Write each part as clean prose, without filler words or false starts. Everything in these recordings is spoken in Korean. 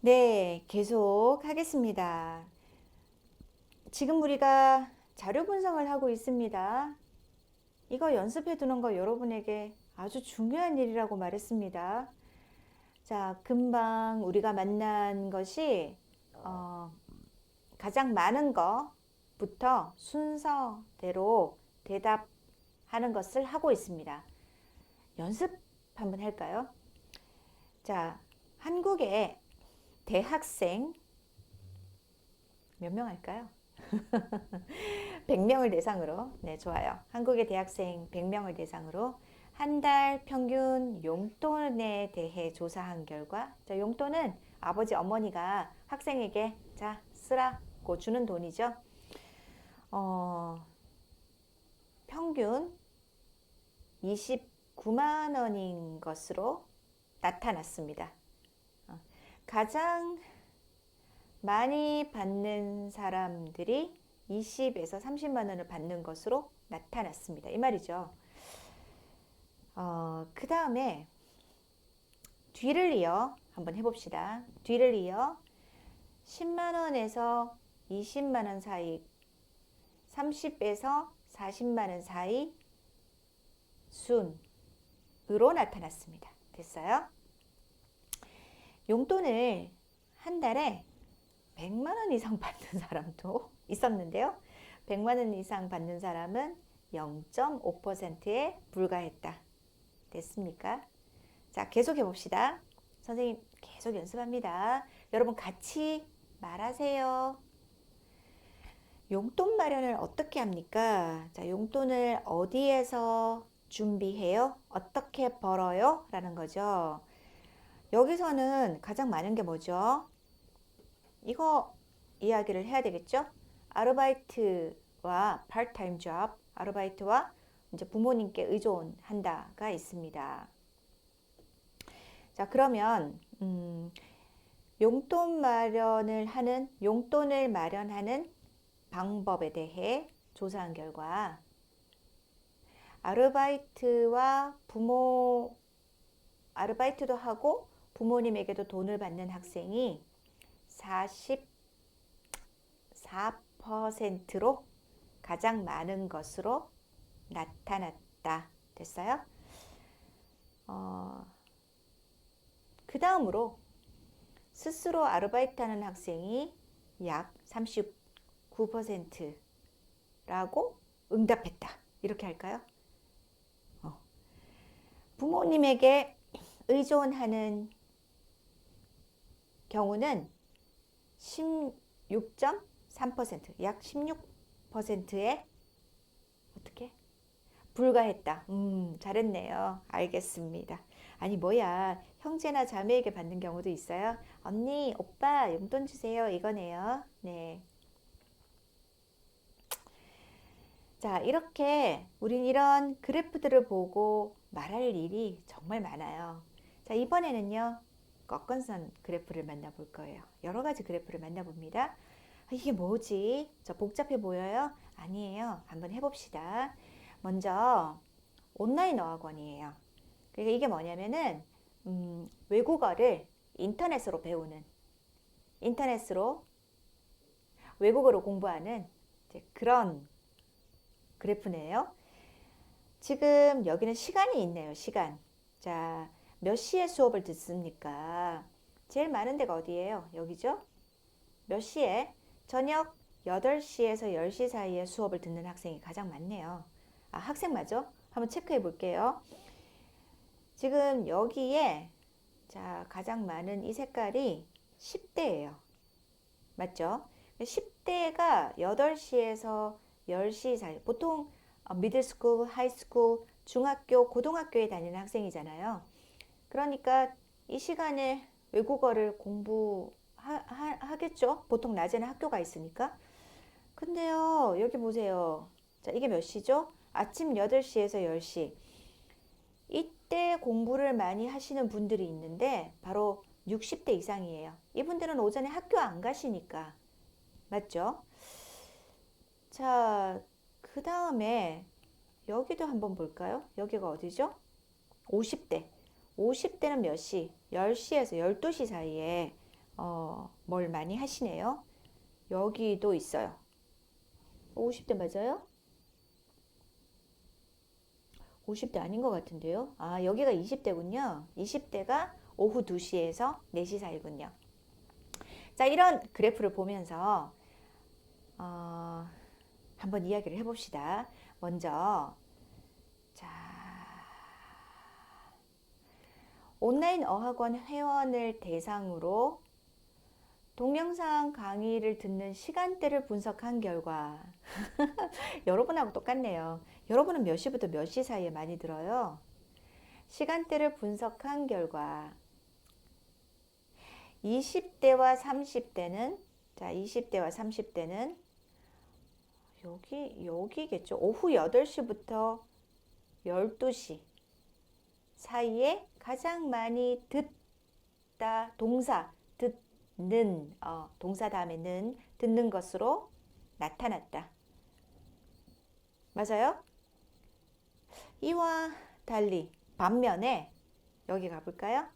네, 계속 하겠습니다. 지금 우리가 자료 분석을 하고 있습니다. 이거 연습해 두는 거 여러분에게 아주 중요한 일이라고 말했습니다. 자, 금방 우리가 만난 것이 어, 가장 많은 거부터 순서대로 대답하는 것을 하고 있습니다. 연습 한번 할까요? 자, 한국의 대학생 몇 명 할까요? 100명을 대상으로, 네, 좋아요. 한국의 대학생 100명을 대상으로 한 달 평균 용돈에 대해 조사한 결과, 자, 용돈은 아버지, 어머니가 학생에게 자, 쓰라고 주는 돈이죠. 어, 평균 29만 원인 것으로 나타났습니다. 가장 많이 받는 사람들이 20에서 30만 원을 받는 것으로 나타났습니다. 이 말이죠. 그 다음에 뒤를 이어 한번 해봅시다. 뒤를 이어 10만 원에서 20만 원 사이, 30에서 40만 원 사이 순으로 나타났습니다. 됐어요? 용돈을 한 달에 100만 원 이상 받는 사람도 있었는데요. 100만 원 이상 받는 사람은 0.5%에 불과했다. 됐습니까? 자, 계속 해봅시다. 선생님 계속 연습합니다. 여러분 같이 말하세요. 용돈 마련을 어떻게 합니까? 자, 용돈을 어디에서 준비해요? 어떻게 벌어요? 라는 거죠. 여기서는 가장 많은 게 뭐죠? 이거 이야기를 해야 되겠죠? 아르바이트와 파트타임 잡, 아르바이트와 이제 부모님께 의존한다가 있습니다. 자, 그러면 용돈을 마련하는 방법에 대해 조사한 결과 아르바이트도 하고 부모님에게도 돈을 받는 학생이 44%로 가장 많은 것으로 나타났다. 됐어요? 그 다음으로 스스로 아르바이트하는 학생이 약 39%라고 응답했다. 이렇게 할까요? 부모님에게 의존하는 경우는 16.3%, 약 16%에 어떻게? 불과했다. 잘했네요. 알겠습니다. 아니, 뭐야. 형제나 자매에게 받는 경우도 있어요. 언니, 오빠, 용돈 주세요. 이거네요. 네. 자, 이렇게 우린 이런 그래프들을 보고 말할 일이 정말 많아요. 자, 이번에는요. 꺾은선 그래프를 만나볼 거예요. 여러 가지 그래프를 만나봅니다. 이게 뭐지? 저 복잡해 보여요? 아니에요. 한번 해봅시다. 먼저 온라인 어학원이에요. 그러니까 이게 뭐냐면은 외국어를 인터넷으로 배우는, 인터넷으로 외국어로 공부하는 그런 그래프네요. 지금 여기는 시간이 있네요. 시간. 자, 몇 시에 수업을 듣습니까? 제일 많은 데가 어디예요? 여기죠? 몇 시에? 저녁 8시에서 10시 사이에 수업을 듣는 학생이 가장 많네요. 아, 학생 맞죠? 한번 체크해 볼게요. 지금 여기에 자, 가장 많은 이 색깔이 10대예요. 맞죠? 10대가 8시에서 10시 사이. 보통 미들스쿨, 하이스쿨, 중학교, 고등학교에 다니는 학생이잖아요. 그러니까 이 시간에 외국어를 공부하겠죠? 보통 낮에는 학교가 있으니까. 근데요, 여기 보세요. 자, 이게 몇 시죠? 아침 8시에서 10시. 이때 공부를 많이 하시는 분들이 있는데 바로 60대 이상이에요. 이분들은 오전에 학교 안 가시니까. 맞죠? 자, 그 다음에 여기도 한번 볼까요? 여기가 어디죠? 50대. 50대는 몇 시? 10시에서 12시 사이에 뭘 많이 하시네요. 여기도 있어요. 50대 맞아요? 50대 아닌 것 같은데요. 아, 여기가 20대군요. 20대가 오후 2시에서 4시 사이군요. 자, 이런 그래프를 보면서 한번 이야기를 해봅시다. 먼저 자, 온라인 어학원 회원을 대상으로 동영상 강의를 듣는 시간대를 분석한 결과 여러분하고 똑같네요. 여러분은 몇 시부터 몇 시 사이에 많이 들어요? 시간대를 분석한 결과 20대와 30대는 자, 20대와 30대는 여기겠죠. 오후 8시부터 12시 사이에 가장 많이 듣다 동사 듣는 동사 다음에는 듣는 것으로 나타났다. 맞아요? 이와 달리 반면에 여기 가볼까요?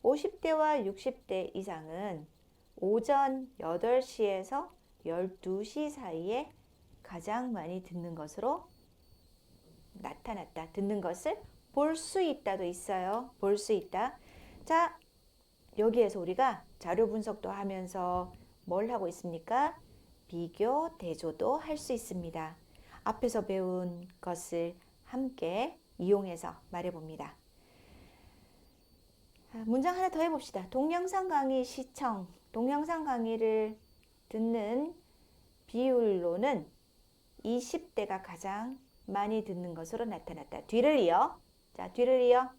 50대와 60대 이상은 오전 8시에서 12시 사이에 가장 많이 듣는 것으로 나타났다. 듣는 것을 볼 수 있다도 있어요. 볼 수 있다. 자, 여기에서 우리가 자료 분석도 하면서 뭘 하고 있습니까? 비교, 대조도 할 수 있습니다. 앞에서 배운 것을 함께 이용해서 말해봅니다. 문장 하나 더 해봅시다. 동영상 강의 시청, 동영상 강의를 듣는 비율로는 20대가 가장 많이 듣는 것으로 나타났다. 뒤를 이어, 자, 뒤를 이어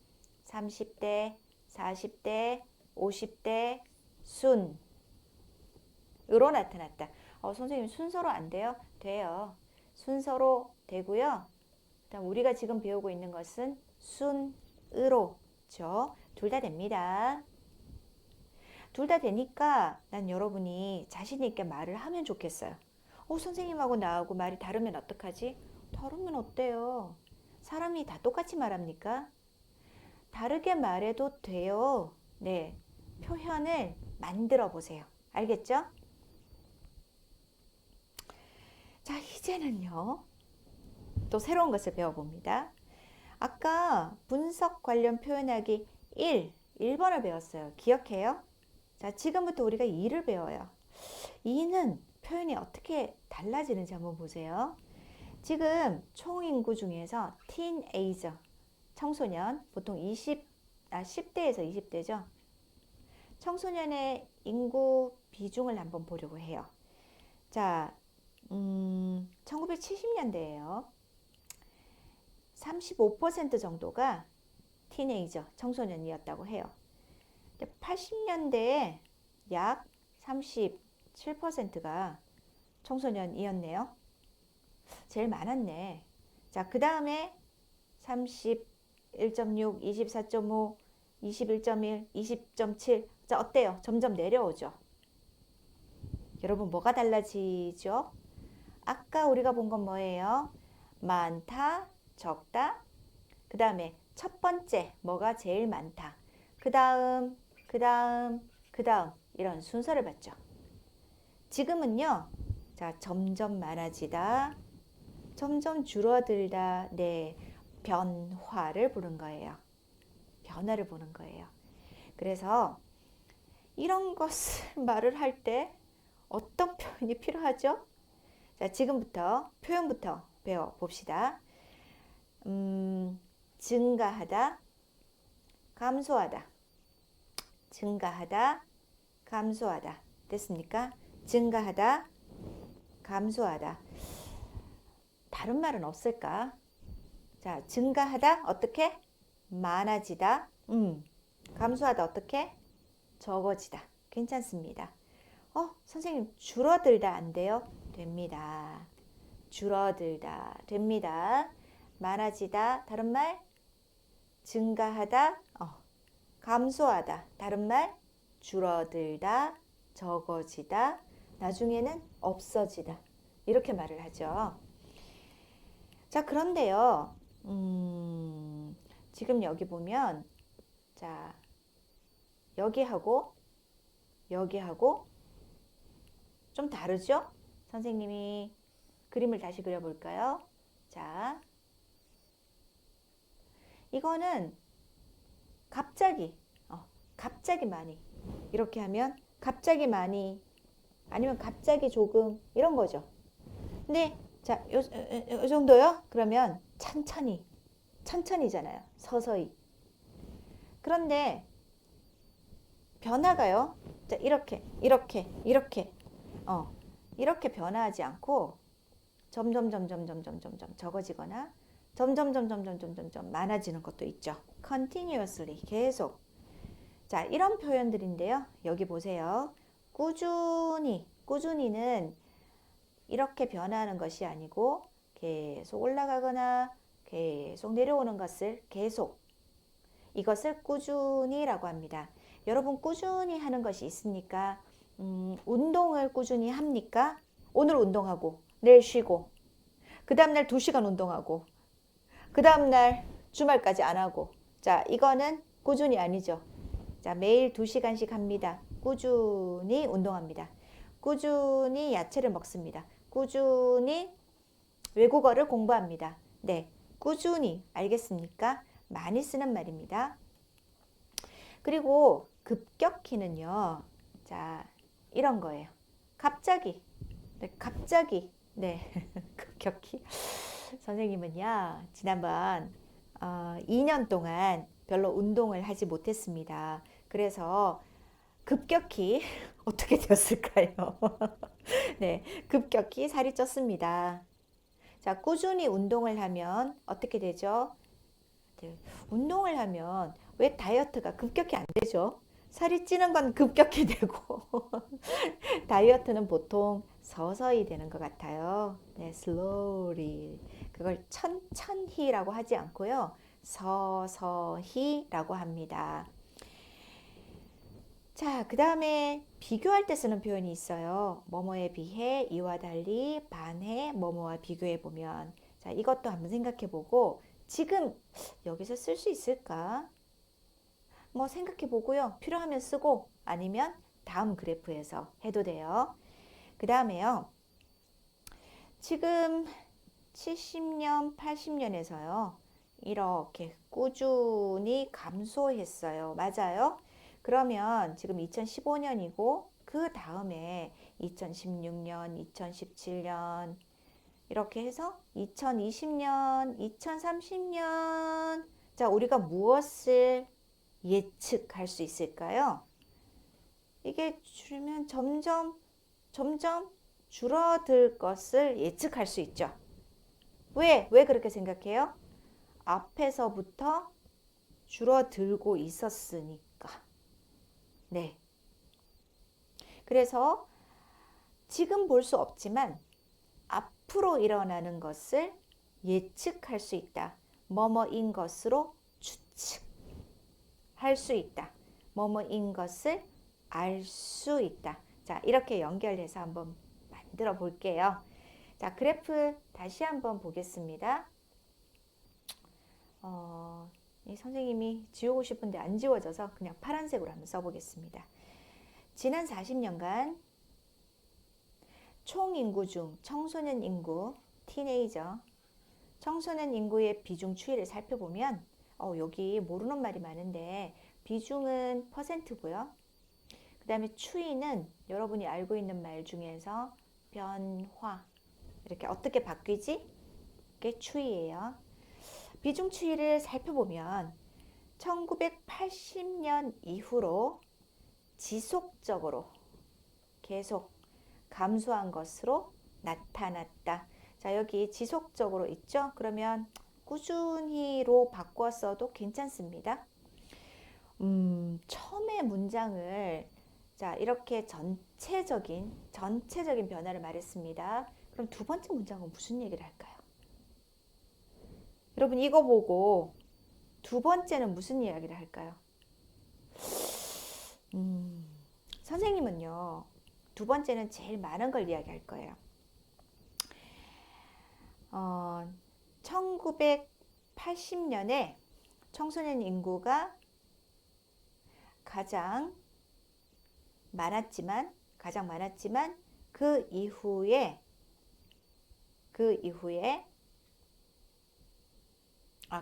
30대, 40대, 50대 순으로 나타났다. 선생님 순서로 안 돼요? 돼요. 순서로 되고요. 우리가 지금 배우고 있는 것은 순으로죠. 둘 다 됩니다. 둘 다 되니까 난 여러분이 자신 있게 말을 하면 좋겠어요. 선생님하고 나하고 말이 다르면 어떡하지? 다르면 어때요? 사람이 다 똑같이 말합니까? 다르게 말해도 돼요. 네, 표현을 만들어 보세요. 알겠죠? 자, 이제는요. 또 새로운 것을 배워봅니다. 아까 분석 관련 표현하기 1번을 배웠어요. 기억해요? 자, 지금부터 우리가 2를 배워요. 2는 표현이 어떻게 달라지는지 한번 보세요. 지금 총 인구 중에서 티네이저, 청소년, 보통 10대에서 20대죠. 청소년의 인구 비중을 한번 보려고 해요. 자, 1970년대예요. 35% 정도가 티네이저, 청소년이었다고 해요. 80년대에 약 37%가 청소년이었네요. 제일 많았네. 자, 그 다음에 31.6, 24.5, 21.1, 20.7. 자, 어때요? 점점 내려오죠. 여러분, 뭐가 달라지죠? 아까 우리가 본 건 뭐예요? 많다, 적다. 그 다음에 첫 번째, 뭐가 제일 많다. 그 다음, 이런 순서를 봤죠. 지금은요, 자, 점점 많아지다, 점점 줄어들다, 네, 변화를 보는 거예요. 변화를 보는 거예요. 그래서 이런 것을 말을 할 때 어떤 표현이 필요하죠? 자, 지금부터 표현부터 배워봅시다. 증가하다, 감소하다. 증가하다, 감소하다. 됐습니까? 증가하다, 감소하다. 다른 말은 없을까? 자, 증가하다, 어떻게? 많아지다. 감소하다, 어떻게? 적어지다. 괜찮습니다. 선생님, 줄어들다 안 돼요? 됩니다. 줄어들다. 됩니다. 많아지다. 다른 말? 증가하다. 감소하다. 다른 말? 줄어들다. 적어지다. 나중에는 없어지다. 이렇게 말을 하죠. 자, 그런데요. 지금 여기 보면, 자, 여기하고 여기하고 좀 다르죠? 선생님이 그림을 다시 그려볼까요? 자, 이거는 갑자기, 갑자기 많이. 이렇게 하면 갑자기 많이, 아니면 갑자기 조금, 이런 거죠. 근데, 자, 요 정도요? 그러면 천천히, 천천히잖아요. 서서히. 그런데, 변화가요. 자, 이렇게 변화하지 않고, 점점 적어지거나, 점점 많아지는 것도 있죠. continuously, 계속. 자, 이런 표현들인데요. 여기 보세요. 꾸준히는 이렇게 변화하는 것이 아니고 계속 올라가거나 계속 내려오는 것을 이것을 꾸준히라고 합니다. 여러분 꾸준히 하는 것이 있습니까? 운동을 꾸준히 합니까? 오늘 운동하고 내일 쉬고 그 다음날 2시간 운동하고 그 다음날 주말까지 안 하고 자, 이거는 꾸준히 아니죠. 자, 매일 2시간씩 합니다. 꾸준히 운동합니다. 꾸준히 야채를 먹습니다. 꾸준히 외국어를 공부합니다. 네, 꾸준히 알겠습니까? 많이 쓰는 말입니다. 그리고 급격히는요. 자, 이런 거예요. 갑자기. 네, 급격히. 선생님은요, 지난번 2년 동안 별로 운동을 하지 못했습니다. 그래서 급격히 어떻게 되었을까요? 네, 급격히 살이 쪘습니다. 자, 꾸준히 운동을 하면 어떻게 되죠? 네, 운동을 하면 왜 다이어트가 급격히 안 되죠? 살이 찌는 건 급격히 되고 다이어트는 보통 서서히 되는 것 같아요. 네, slowly. 그걸 천천히라고 하지 않고요. 서서히라고 합니다. 자, 그 다음에 비교할 때 쓰는 표현이 있어요. 뭐뭐에 비해, 이와 달리, 반해, 뭐뭐와 비교해 보면. 자, 이것도 한번 생각해 보고 지금 여기서 쓸 수 있을까? 뭐 생각해 보고요. 필요하면 쓰고 아니면 다음 그래프에서 해도 돼요. 그 다음에요. 지금 70년, 80년에서요. 이렇게 꾸준히 감소했어요. 맞아요? 그러면 지금 2015년이고 그 다음에 2016년, 2017년 이렇게 해서 2020년, 2030년 자, 우리가 무엇을 예측할 수 있을까요? 이게 줄면 점점 줄어들 것을 예측할 수 있죠. 왜 그렇게 생각해요? 앞에서부터 줄어들고 있었으니까. 네. 그래서 지금 볼 수 없지만 앞으로 일어나는 것을 예측할 수 있다. 뭐뭐인 것으로 추측할 수 있다. 뭐뭐인 것을 알 수 있다. 자, 이렇게 연결해서 한번 만들어 볼게요. 자, 그래프 다시 한번 보겠습니다. 이 선생님이 지우고 싶은데 안 지워져서 그냥 파란색으로 한번 써보겠습니다. 지난 40년간 총 인구 중 청소년 인구, 티네이저, 청소년 인구의 비중 추이를 살펴보면 여기 모르는 말이 많은데 비중은 퍼센트고요. 그 다음에 추이는 여러분이 알고 있는 말 중에서 변화 이렇게 어떻게 바뀌지? 그게 추이예요. 비중 추이를 살펴보면 1980년 이후로 지속적으로 계속 감소한 것으로 나타났다. 자, 여기 지속적으로 있죠? 그러면 꾸준히로 바꿨어도 괜찮습니다. 처음에 문장을 자, 이렇게 전체적인 변화를 말했습니다. 그럼 두 번째 문장은 무슨 얘기를 할까요? 여러분 이거 보고 두 번째는 무슨 이야기를 할까요? 선생님은요. 두 번째는 제일 많은 걸 이야기할 거예요. 1980년에 청소년 인구가 가장 가장 많았지만 그 이후에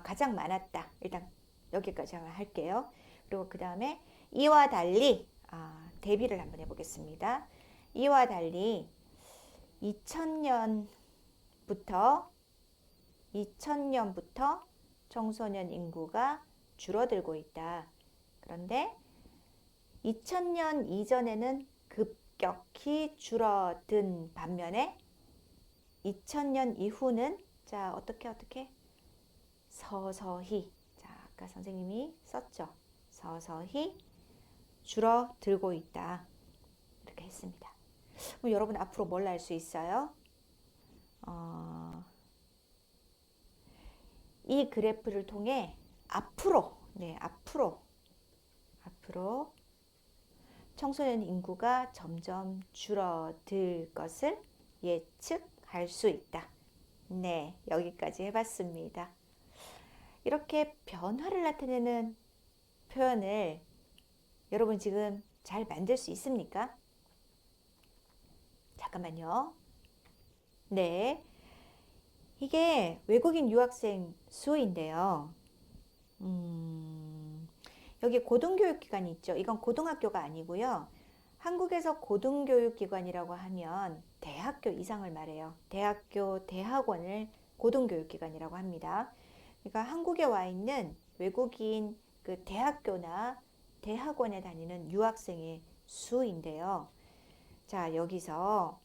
가장 많았다. 일단 여기까지 할게요. 그리고 그 다음에 이와 달리 대비를 한번 해보겠습니다. 이와 달리 2000년부터 청소년 인구가 줄어들고 있다. 그런데 2000년 이전에는 급격히 줄어든 반면에 2000년 이후는 자 어떻게 서서히 아까 선생님이 썼죠. 서서히 줄어들고 있다. 이렇게 했습니다. 그럼 여러분 앞으로 뭘 알 수 있어요? 이 그래프를 통해 앞으로 청소년 인구가 점점 줄어들 것을 예측할 수 있다. 네, 여기까지 해봤습니다. 이렇게 변화를 나타내는 표현을 여러분 지금 잘 만들 수 있습니까? 잠깐만요. 네, 이게 외국인 유학생 수인데요. 여기 고등교육기관이 있죠. 이건 고등학교가 아니고요. 한국에서 고등교육기관이라고 하면 대학교 이상을 말해요. 대학교, 대학원을 고등교육기관이라고 합니다. 그러니까 한국에 와 있는 외국인 그 대학교나 대학원에 다니는 유학생의 수인데요. 자, 여기서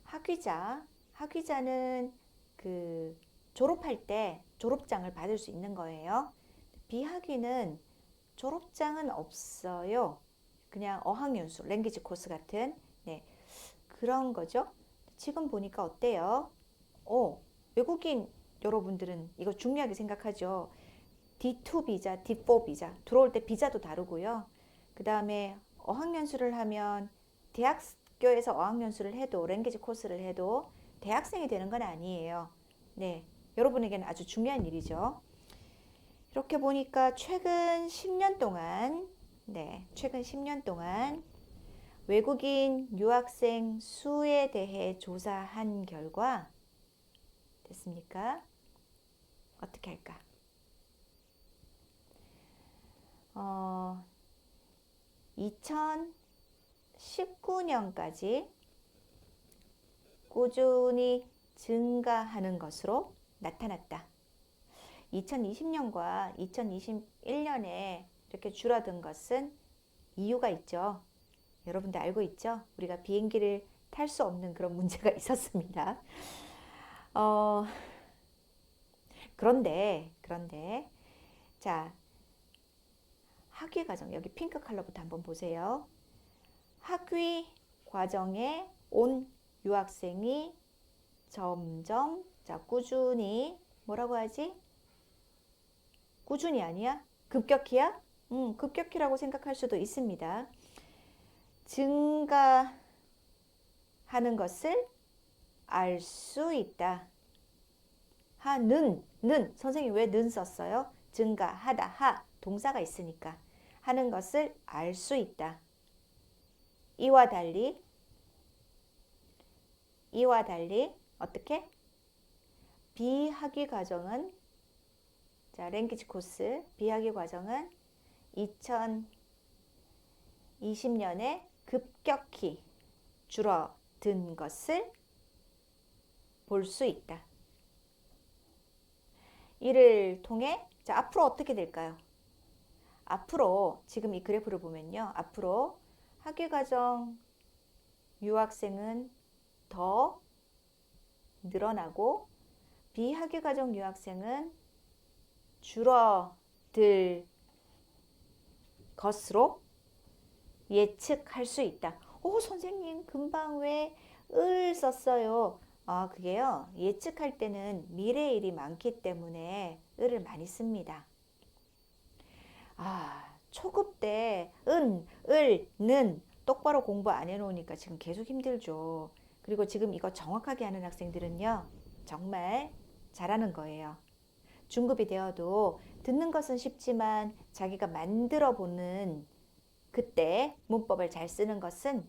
학위자는 그 졸업할 때 졸업장을 받을 수 있는 거예요. 비학위는 졸업장은 없어요. 그냥 어학연수, 랭귀지 코스 같은 그런 거죠. 지금 보니까 어때요? 외국인 여러분들은 이거 중요하게 생각하죠. D2 비자, D4 비자 들어올 때 비자도 다르고요. 그 다음에 어학연수를 하면 대학교에서 어학연수를 해도 랭귀지 코스를 해도 대학생이 되는 건 아니에요. 네, 여러분에게는 아주 중요한 일이죠. 이렇게 보니까 최근 10년 동안 외국인 유학생 수에 대해 조사한 결과 됐습니까? 어떻게 할까? 2019년까지 꾸준히 증가하는 것으로 나타났다. 2020년과 2021년에 이렇게 줄어든 것은 이유가 있죠. 여러분들 알고 있죠? 우리가 비행기를 탈 수 없는 그런 문제가 있었습니다. 그런데 자, 학위 과정 여기 핑크 컬러부터 한번 보세요. 학위 과정에 온 유학생이 점점 꾸준히 뭐라고 하지? 꾸준히 아니야? 급격히야? 급격히라고 생각할 수도 있습니다. 증가하는 것을 알 수 있다. 선생님 왜 는 썼어요? 증가하다, 동사가 있으니까 하는 것을 알 수 있다. 이와 달리 어떻게? 비학위 과정은 랭귀지 코스 비학위 과정은 2020년에 급격히 줄어든 것을 볼 수 있다. 이를 통해 앞으로 어떻게 될까요? 앞으로 지금 이 그래프를 보면요. 앞으로 학위과정 유학생은 더 늘어나고 비학위과정 유학생은 줄어들 것으로 예측할 수 있다. 선생님 금방 왜 을 썼어요? 그게요. 예측할 때는 미래의 일이 많기 때문에 을을 많이 씁니다. 초급 때 는 똑바로 공부 안 해놓으니까 지금 계속 힘들죠. 그리고 지금 이거 정확하게 하는 학생들은요. 정말 잘하는 거예요. 중급이 되어도 듣는 것은 쉽지만 자기가 만들어 보는 그때 문법을 잘 쓰는 것은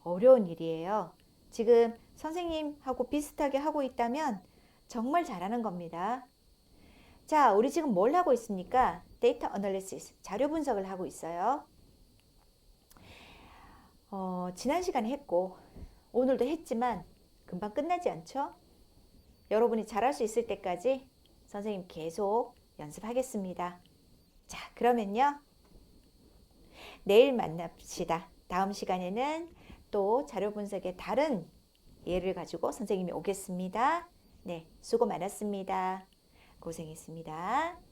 어려운 일이에요. 지금 선생님하고 비슷하게 하고 있다면 정말 잘하는 겁니다. 자, 우리 지금 뭘 하고 있습니까? 데이터 어널리시스, 자료 분석을 하고 있어요. 지난 시간에 했고 오늘도 했지만 금방 끝나지 않죠? 여러분이 잘할 수 있을 때까지 선생님 계속 연습하겠습니다. 자, 그러면요. 내일 만납시다. 다음 시간에는 또 자료 분석의 다른 예를 가지고 선생님이 오겠습니다. 네, 수고 많았습니다. 고생했습니다.